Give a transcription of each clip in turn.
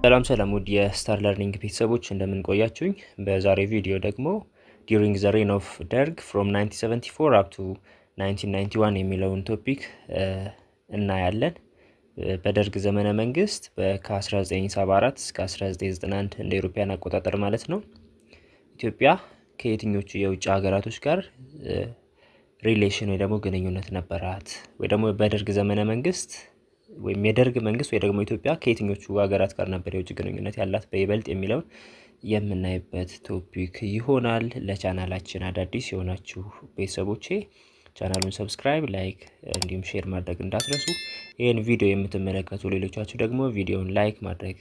ሰላም ውድ የስታር ለርኒንግ ቤተሰቦች እንደምን ቆያችሁኝ? በዛሬው ቪዲዮ ደግሞ during the reign of ደርግ from 1974 up to 1991 የሚለውን ቶፒክ እናያለን። በደርግ ዘመነ መንግስት ከ1974 እስከ 1991 እንደ አውሮፓውያን አቆጣጠር ማለት ነው ኢትዮጵያ ከየትኞቹ የውጭ ሀገራቶች ጋር ሪሌሽን ወይ ደግሞ ግንኙነት ነበራት? ወይ ደግሞ በደርግ ዘመነ መንግስት ወይም የደርግ መንግስት ወይ ደግሞ ኢትዮጵያ ከየትኞቹ ሀገራት ጋር ነበር የውጭ ግንኙነት ያላት በይበልጥ የሚለው የምናይበት ቶፒክ ይሆናል። ለቻናላችን አዳዲስ የሆናችሁ ቤተሰቦቼ ቻናሉን ሰብስክራይብ፣ ላይክ እንዲሁም ሼር ማድረግ እንዳትረሱ። ይህን ቪዲዮ የምትመለከቱ ሌሎቻችሁ ደግሞ ቪዲዮውን ላይክ ማድረግ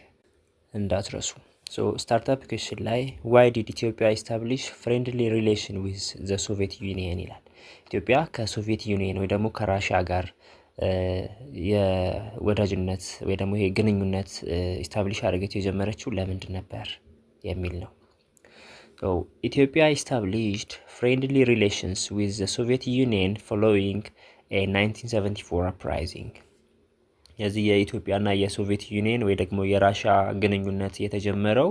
እንዳትረሱ። So startup question ላይ why did Ethiopia establish friendly relation with the Soviet Union ይላል። ኢትዮጵያ ከሶቪየት ዩኒየን ወይ ደግሞ ከራሽያ ጋር የወዳጅነት ወይ ደግሞ ይሄ ግንኙነት ኢስታብሊሽ አድርገት የጀመረችው ለምንድን ነበር የሚል ነው። So Ethiopia established friendly relations with the Soviet Union following a 1974 uprising. የዚህ የኢትዮጵያና የሶቪየት ዩኒየን ወይ ደግሞ የራሽያ ግንኙነት የተጀመረው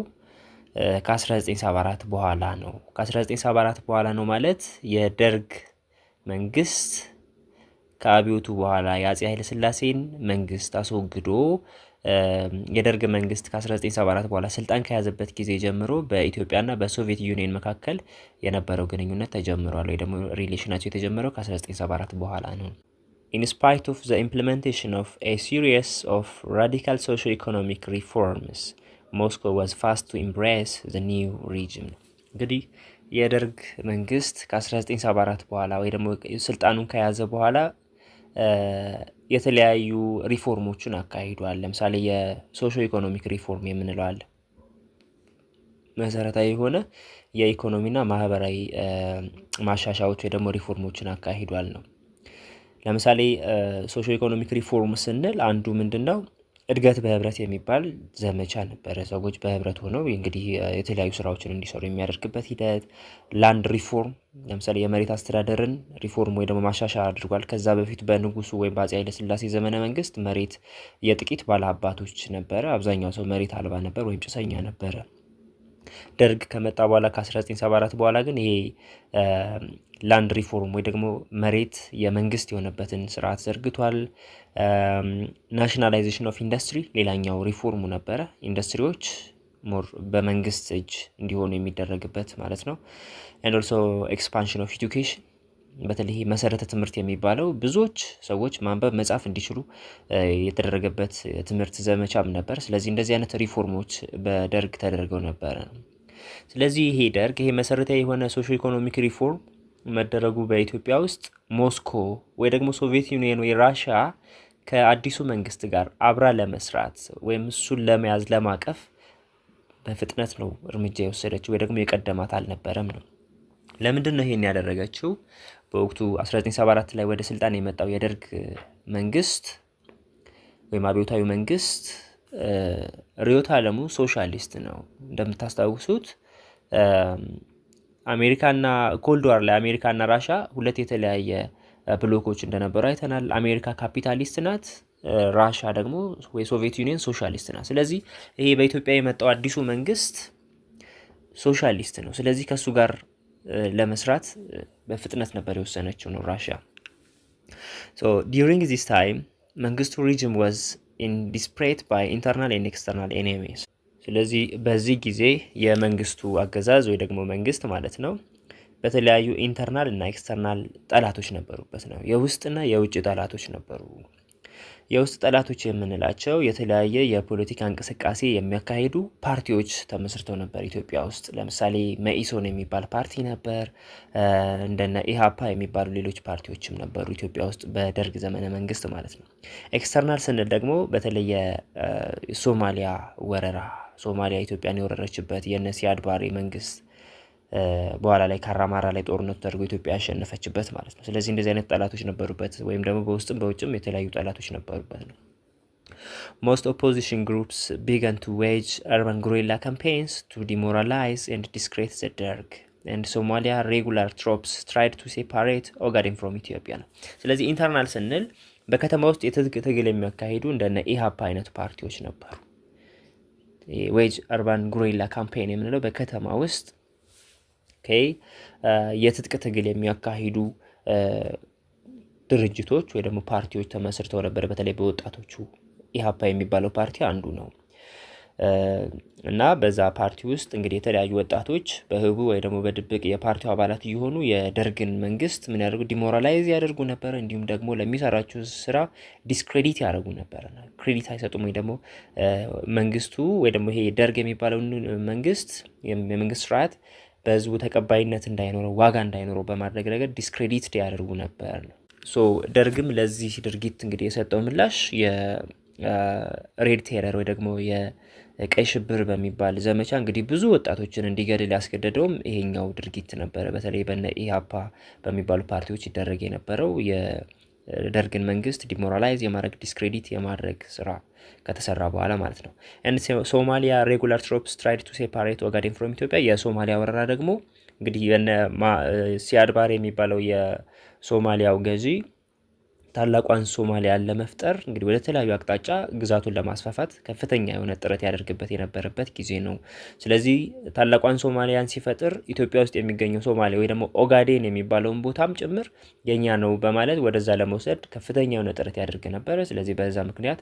ከ1974 በኋላ ነው። ከ1974 በኋላ ነው ማለት የደርግ መንግስት ከአብዮቱ በኋላ የአፄ ኃይለ ሥላሴን መንግስት አስወግዶ የደርግ መንግስት ከ1974 በኋላ ስልጣን ከያዘበት ጊዜ ጀምሮ በኢትዮጵያና በሶቪየት ዩኒየን መካከል የነበረው ግንኙነት ተጀምሯል ወይ ደግሞ ሪሌሽናቸው የተጀመረው ከ1974 በኋላ ነው። In spite of the implementation of a series of radical socio-economic reforms, Moscow was fast to embrace the new regime. እንግዲህ የደርግ መንግስት ከ1974 በኋላ ወይ ደግሞ ስልጣኑን ከያዘ በኋላ የተለያዩ ሪፎርሞችን አካሂዷል። ለምሳሌ የሶሾ ኢኮኖሚክ ሪፎርም የምንለው አለ። መሰረታዊ የሆነ የኢኮኖሚና ማህበራዊ ማሻሻያዎች ወይ ደግሞ ሪፎርሞችን አካሂዷል ነው። ለምሳሌ ሶሾ ኢኮኖሚክ ሪፎርም ስንል አንዱ ምንድነው? እድገት በህብረት የሚባል ዘመቻ ነበረ። ሰዎች በህብረት ሆነው እንግዲህ የተለያዩ ስራዎችን እንዲሰሩ የሚያደርግበት ሂደት። ላንድ ሪፎርም ለምሳሌ የመሬት አስተዳደርን ሪፎርም ወይ ደግሞ ማሻሻያ አድርጓል። ከዛ በፊት በንጉሱ ወይም በአፄ ኃይለ ሥላሴ ዘመነ መንግስት መሬት የጥቂት ባለሀብቶች ነበረ። አብዛኛው ሰው መሬት አልባ ነበር ወይም ጭሰኛ ነበረ። ደርግ ከመጣ በኋላ ከ1974 በኋላ ግን ይሄ ላንድ ሪፎርም ወይ ደግሞ መሬት የመንግስት የሆነበትን ስርዓት ዘርግቷል። ናሽናላይዜሽን ኦፍ ኢንዱስትሪ ሌላኛው ሪፎርሙ ነበረ። ኢንዱስትሪዎች ሞር በመንግስት እጅ እንዲሆኑ የሚደረግበት ማለት ነው። and also expansion of education በተለይ መሰረተ ትምህርት የሚባለው ብዙዎች ሰዎች ማንበብ መጻፍ እንዲችሉ የተደረገበት ትምህርት ዘመቻም ነበር። ስለዚህ እንደዚህ አይነት ሪፎርሞች በደርግ ተደርገው ነበር። ስለዚህ ይሄ ደርግ ይሄ መሰረታዊ የሆነ ሶሾ ኢኮኖሚክ ሪፎርም መደረጉ በኢትዮጵያ ውስጥ ሞስኮ ወይ ደግሞ ሶቪየት ዩኒየን ወይ ራሽያ ከአዲሱ መንግስት ጋር አብራ ለመስራት ወይም እሱን ለመያዝ ለማቀፍ በፍጥነት ነው እርምጃ የወሰደችው ወይ ደግሞ የቀደማት አልነበረም ነው። ለምንድን ነው ይሄን ያደረገችው? በወቅቱ 1974 ላይ ወደ ስልጣን የመጣው የደርግ መንግስት ወይም አብዮታዊ መንግስት ርዕዮተ ዓለሙ ሶሻሊስት ነው። እንደምታስታውሱት አሜሪካና ኮልድ ዋር ላይ አሜሪካና ራሻ ሁለት የተለያየ ብሎኮች እንደነበሩ አይተናል። አሜሪካ ካፒታሊስት ናት፣ ራሻ ደግሞ ወይ ሶቪየት ዩኒየን ሶሻሊስት ናት። ስለዚህ ይሄ በኢትዮጵያ የመጣው አዲሱ መንግስት ሶሻሊስት ነው። ስለዚህ ከሱ ጋር ለመስራት በፍጥነት ነበር የወሰነችው ነው ራሽያ። So during this time መንግስቱ regime was in dispute by internal and external enemies. ስለዚህ በዚህ ጊዜ የመንግስቱ አገዛዝ ወይ ደግሞ መንግስት ማለት ነው በተለያዩ ኢንተርናል እና ኤክስተርናል ጠላቶች ነበሩበት ነው። የውስጥና የውጭ ጠላቶች ነበሩ። የውስጥ ጠላቶች የምንላቸው የተለያየ የፖለቲካ እንቅስቃሴ የሚያካሂዱ ፓርቲዎች ተመስርተው ነበር ኢትዮጵያ ውስጥ። ለምሳሌ መኢሶን የሚባል ፓርቲ ነበር። እንደነ ኢሃፓ የሚባሉ ሌሎች ፓርቲዎችም ነበሩ ኢትዮጵያ ውስጥ በደርግ ዘመነ መንግስት ማለት ነው። ኤክስተርናል ስንል ደግሞ በተለየ ሶማሊያ ወረራ፣ ሶማሊያ ኢትዮጵያን የወረረችበት የነ ሲያድ ባሬ መንግስት በኋላ ላይ ካራማራ ላይ ጦርነት ተደርጎ ኢትዮጵያ ያሸነፈችበት ማለት ነው። ስለዚህ እንደዚህ አይነት ጠላቶች ነበሩበት ወይም ደግሞ በውስጥም በውጭም የተለያዩ ጠላቶች ነበሩበት ነው። Most opposition groups began to wage urban guerrilla campaigns to demoralize and discredit the Derg. and Somalia regular troops tried to separate Ogaden from Ethiopia ነው። ስለዚህ ኢንተርናል ስንል በከተማ ውስጥ የትጥቅ ትግል የሚያካሂዱ እንደነ ኢሃፓ አይነት ፓርቲዎች ነበሩ። ዌጅ አርባን ጉሪላ ካምፔን የምንለው በከተማ ውስጥ የትጥቅ ትግል የሚያካሂዱ ድርጅቶች ወይ ደግሞ ፓርቲዎች ተመስርተው ነበር። በተለይ በወጣቶቹ ኢሃፓ የሚባለው ፓርቲ አንዱ ነው እና በዛ ፓርቲ ውስጥ እንግዲህ የተለያዩ ወጣቶች በህቡ ወይ ደግሞ በድብቅ የፓርቲው አባላት እየሆኑ የደርግን መንግስት ምን ያደርጉ ዲሞራላይዝ ያደርጉ ነበር። እንዲሁም ደግሞ ለሚሰራቸው ስራ ዲስክሬዲት ያደርጉ ነበር። ክሬዲት አይሰጡም ወይ ደግሞ መንግስቱ ወይ ደግሞ ይሄ ደርግ የሚባለውን መንግስት የመንግስት ስርዓት በህዝቡ ተቀባይነት እንዳይኖረው ዋጋ እንዳይኖረው በማድረግ ረገድ ዲስክሬዲት ያደርጉ ነበር። ደርግም ለዚህ ድርጊት እንግዲህ የሰጠው ምላሽ የሬድ ቴረር ወይ ደግሞ የቀይ ሽብር በሚባል ዘመቻ እንግዲህ ብዙ ወጣቶችን እንዲገድል ያስገደደውም ይሄኛው ድርጊት ነበረ። በተለይ በነ ኢሃፓ በሚባሉ ፓርቲዎች ይደረግ የነበረው የደርግን መንግስት ዲሞራላይዝ የማድረግ ዲስክሬዲት የማድረግ ስራ ከተሰራ በኋላ ማለት ነው። ሶማሊያ ሬጉላር ትሮፕስ ትራይድ ቱ ሴፓሬት ኦጋዴን ፍሮም ኢትዮጵያ። የሶማሊያ ወረራ ደግሞ እንግዲህ ሲያድ ባሬ የሚባለው የሶማሊያው ገዢ ታላቋን ሶማሊያን ለመፍጠር እንግዲህ ወደ ተለያዩ አቅጣጫ ግዛቱን ለማስፋፋት ከፍተኛ የሆነ ጥረት ያደርግበት የነበረበት ጊዜ ነው። ስለዚህ ታላቋን ሶማሊያን ሲፈጥር ኢትዮጵያ ውስጥ የሚገኘው ሶማሊያ ወይ ደግሞ ኦጋዴን የሚባለውን ቦታም ጭምር የኛ ነው በማለት ወደዛ ለመውሰድ ከፍተኛ የሆነ ጥረት ያደርግ ነበረ። ስለዚህ በዛ ምክንያት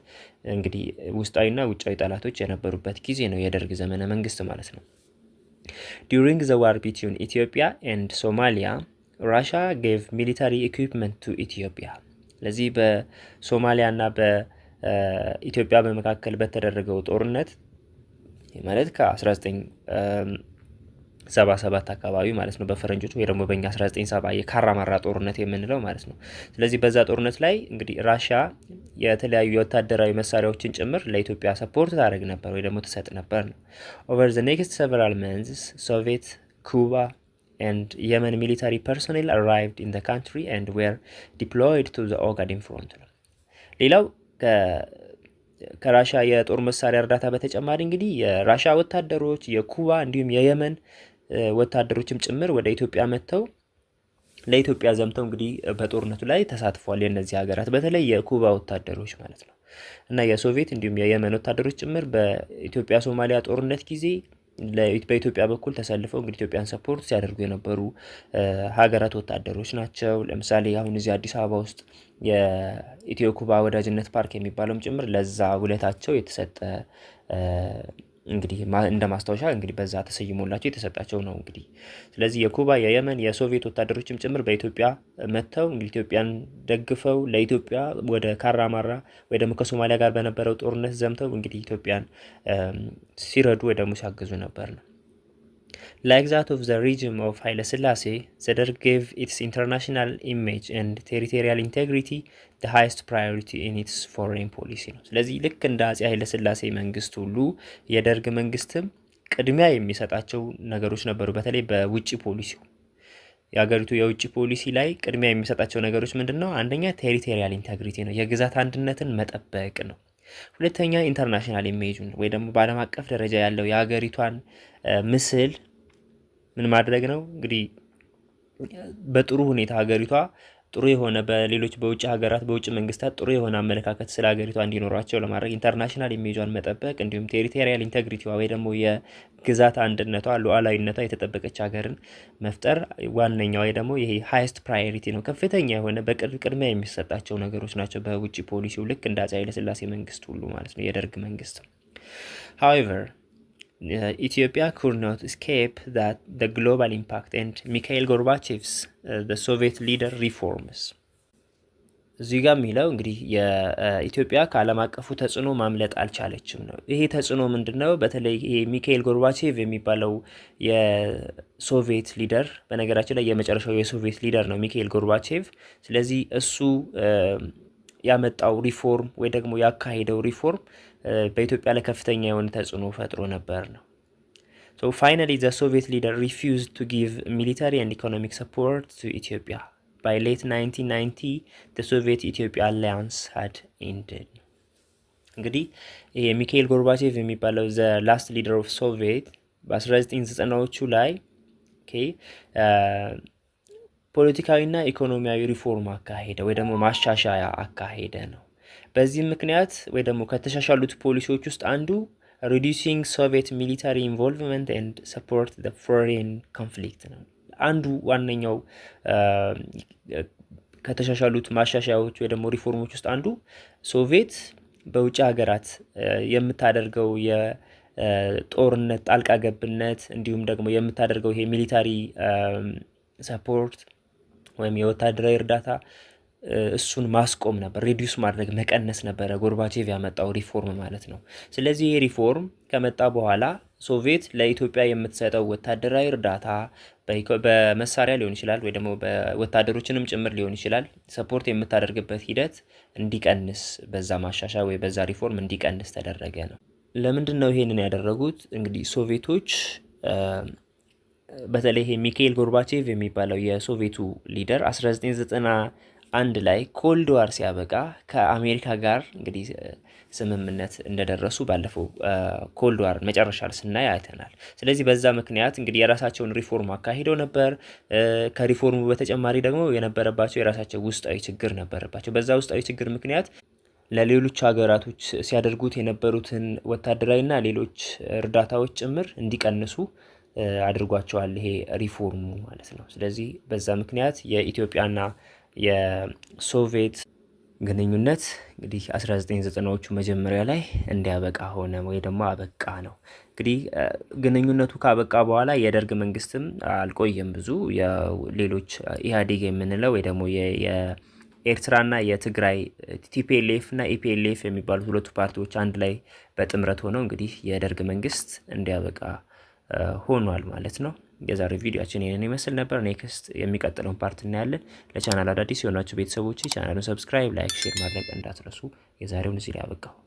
እንግዲህ ውስጣዊና ውጫዊ ጠላቶች የነበሩበት ጊዜ ነው የደርግ ዘመነ መንግስት ማለት ነው። ዱሪንግ ዘ ዋር ቢትዊን ኢትዮጵያ ኤንድ ሶማሊያ ራሻ ጌቭ ሚሊታሪ ኢኩዊፕመንት ቱ ኢትዮጵያ። ለዚህ በሶማሊያ እና በኢትዮጵያ በመካከል በተደረገው ጦርነት ማለት ከ1977 አካባቢ ማለት ነው በፈረንጆቹ ወይ ደግሞ በእኛ 1970 የካራማራ ጦርነት የምንለው ማለት ነው። ስለዚህ በዛ ጦርነት ላይ እንግዲህ ራሻ የተለያዩ ወታደራዊ መሳሪያዎችን ጭምር ለኢትዮጵያ ሰፖርት ታደርግ ነበር ወይ ደግሞ ትሰጥ ነበር ነው። ኦቨር ዘ ኔክስት ሰቨራል መንዝስ ሶቪየት ኩባ and Yemen military personnel arrived in the country and were deployed to the Ogaden front. ሌላው ከራሻ የጦር መሳሪያ እርዳታ በተጨማሪ እንግዲህ የራሻ ወታደሮች የኩባ እንዲሁም የየመን ወታደሮችም ጭምር ወደ ኢትዮጵያ መጥተው ለኢትዮጵያ ዘምተው እንግዲህ በጦርነቱ ላይ ተሳትፏል። የነዚህ ሀገራት በተለይ የኩባ ወታደሮች ማለት ነው እና የሶቪየት እንዲሁም የየመን ወታደሮች ጭምር በኢትዮጵያ ሶማሊያ ጦርነት ጊዜ በኢትዮጵያ በኩል ተሰልፈው እንግዲህ ኢትዮጵያን ሰፖርት ሲያደርጉ የነበሩ ሀገራት ወታደሮች ናቸው። ለምሳሌ አሁን እዚህ አዲስ አበባ ውስጥ የኢትዮ ኩባ ወዳጅነት ፓርክ የሚባለውም ጭምር ለዛ ውለታቸው የተሰጠ እንግዲህ እንደ ማስታወሻ እንግዲህ በዛ ተሰይሞላቸው የተሰጣቸው ነው እንግዲህ። ስለዚህ የኩባ የየመን የሶቪየት ወታደሮችም ጭምር በኢትዮጵያ መጥተው እንግዲህ ኢትዮጵያን ደግፈው ለኢትዮጵያ ወደ ካራማራ ወይ ደግሞ ከሶማሊያ ጋር በነበረው ጦርነት ዘምተው እንግዲህ ኢትዮጵያን ሲረዱ ወይ ደግሞ ሲያግዙ ነበር ነው። Like that of the regime of Haile Selassie, the Derg gave its international image and territorial integrity the highest priority in its foreign policy ነው። ስለዚህ ልክ እንደ አፄ ኃይለ ሥላሴ መንግስት ሁሉ የደርግ መንግስትም ቅድሚያ የሚሰጣቸው ነገሮች ነበሩ። በተለይ በውጭ ፖሊሲው የሀገሪቱ የውጭ ፖሊሲ ላይ ቅድሚያ የሚሰጣቸው ነገሮች ምንድነው? አንደኛ ቴሪቶሪያል ኢንቴግሪቲ ነው፣ የግዛት አንድነትን መጠበቅ ነው። ሁለተኛ ኢንተርናሽናል ኢሜጁን ወይ ደግሞ በዓለም አቀፍ ደረጃ ያለው የሀገሪቷን ምስል ምን ማድረግ ነው? እንግዲህ በጥሩ ሁኔታ ሀገሪቷ ጥሩ የሆነ በሌሎች በውጭ ሀገራት በውጭ መንግስታት ጥሩ የሆነ አመለካከት ስለ ሀገሪቷ እንዲኖራቸው ለማድረግ ኢንተርናሽናል ኢሜጇን መጠበቅ እንዲሁም ቴሪቶሪያል ኢንቴግሪቲዋ ወይ ደግሞ የግዛት አንድነቷ ሉዓላዊነቷ የተጠበቀች ሀገርን መፍጠር ዋነኛው ወይ ደግሞ ይሄ ሃይስት ፕራዮሪቲ ነው። ከፍተኛ የሆነ በቅድሚያ የሚሰጣቸው ነገሮች ናቸው በውጭ ፖሊሲው ልክ እንደ አፄ ኃይለ ሥላሴ መንግስት ሁሉ ማለት ነው የደርግ መንግስት። however Ethiopia could not escape that the global impact and Mikhail Gorbachev's the Soviet leader reforms. እዚህ ጋር የሚለው እንግዲህ የኢትዮጵያ ከዓለም አቀፉ ተጽዕኖ ማምለጥ አልቻለችም ነው። ይሄ ተጽዕኖ ምንድነው? በተለይ ይሄ ሚካኤል ጎርባቼቭ የሚባለው የሶቪየት ሊደር፣ በነገራችን ላይ የመጨረሻው የሶቪየት ሊደር ነው ሚካኤል ጎርባቼቭ። ስለዚህ እሱ ያመጣው ሪፎርም ወይ ደግሞ ያካሄደው ሪፎርም በኢትዮጵያ ላይ ከፍተኛ የሆነ ተጽዕኖ ፈጥሮ ነበር ነው። So finally the Soviet leader refused to give military and economic support to Ethiopia. By late 1990 the Soviet Ethiopia alliance had ended. እንግዲህ ይሄ ሚካኤል ጎርባቼቭ የሚባለው the last leader of Soviet በ1990ዎቹ ላይ ፖለቲካዊና ኢኮኖሚያዊ ሪፎርም አካሄደ ወይ ደግሞ ማሻሻያ አካሄደ ነው። በዚህ ምክንያት ወይ ደግሞ ከተሻሻሉት ፖሊሲዎች ውስጥ አንዱ reducing Soviet military involvement and support the foreign conflict ነው አንዱ ዋነኛው ከተሻሻሉት ማሻሻያዎች ወይ ደግሞ ሪፎርሞች ውስጥ አንዱ ሶቪየት በውጭ ሀገራት የምታደርገው የጦርነት ጣልቃ ገብነት እንዲሁም ደግሞ የምታደርገው ይሄ ሚሊታሪ ሰፖርት ወይም የወታደራዊ እርዳታ እሱን ማስቆም ነበር፣ ሬዲዩስ ማድረግ መቀነስ ነበረ ጎርባቼቭ ያመጣው ሪፎርም ማለት ነው። ስለዚህ ይሄ ሪፎርም ከመጣ በኋላ ሶቪየት ለኢትዮጵያ የምትሰጠው ወታደራዊ እርዳታ በመሳሪያ ሊሆን ይችላል ወይ ደግሞ በወታደሮችንም ጭምር ሊሆን ይችላል ሰፖርት የምታደርግበት ሂደት እንዲቀንስ በዛ ማሻሻያ ወይ በዛ ሪፎርም እንዲቀንስ ተደረገ ነው። ለምንድን ነው ይሄንን ያደረጉት? እንግዲህ ሶቪየቶች በተለይ ይሄ ሚካኤል ጎርባቼቭ የሚባለው የሶቪየቱ ሊደር 1991 ላይ ኮልድ ዋር ሲያበቃ ከአሜሪካ ጋር እንግዲህ ስምምነት እንደደረሱ ባለፈው ኮልድ ዋር መጨረሻ ላይ ስናይ አይተናል። ስለዚህ በዛ ምክንያት እንግዲህ የራሳቸውን ሪፎርም አካሂደው ነበር። ከሪፎርሙ በተጨማሪ ደግሞ የነበረባቸው የራሳቸው ውስጣዊ ችግር ነበረባቸው። በዛ ውስጣዊ ችግር ምክንያት ለሌሎች ሀገራቶች ሲያደርጉት የነበሩትን ወታደራዊና ሌሎች እርዳታዎች ጭምር እንዲቀንሱ አድርጓቸዋል ይሄ ሪፎርሙ ማለት ነው። ስለዚህ በዛ ምክንያት የኢትዮጵያና የሶቪየት ግንኙነት እንግዲህ 1990ዎቹ መጀመሪያ ላይ እንዲያበቃ ሆነ ወይ ደግሞ አበቃ ነው። እንግዲህ ግንኙነቱ ካበቃ በኋላ የደርግ መንግስትም አልቆየም ብዙ የሌሎች ኢህአዴግ የምንለው ወይ ደግሞ የኤርትራና የትግራይ ቲፒኤልኤፍ እና ኢፒኤልኤፍ የሚባሉት ሁለቱ ፓርቲዎች አንድ ላይ በጥምረት ሆነው እንግዲህ የደርግ መንግስት እንዲያበቃ ሆኗል ማለት ነው። የዛሬው ቪዲዮአችን ይሄንን ይመስል ነበር። ኔክስት የሚቀጥለውን ፓርት እናያለን። ለቻናል አዳዲስ የሆናችሁ ቤተሰቦች ቻናሉን ሰብስክራይብ፣ ላይክ፣ ሼር ማድረግ እንዳትረሱ። የዛሬውን እዚህ ላይ አበቃው።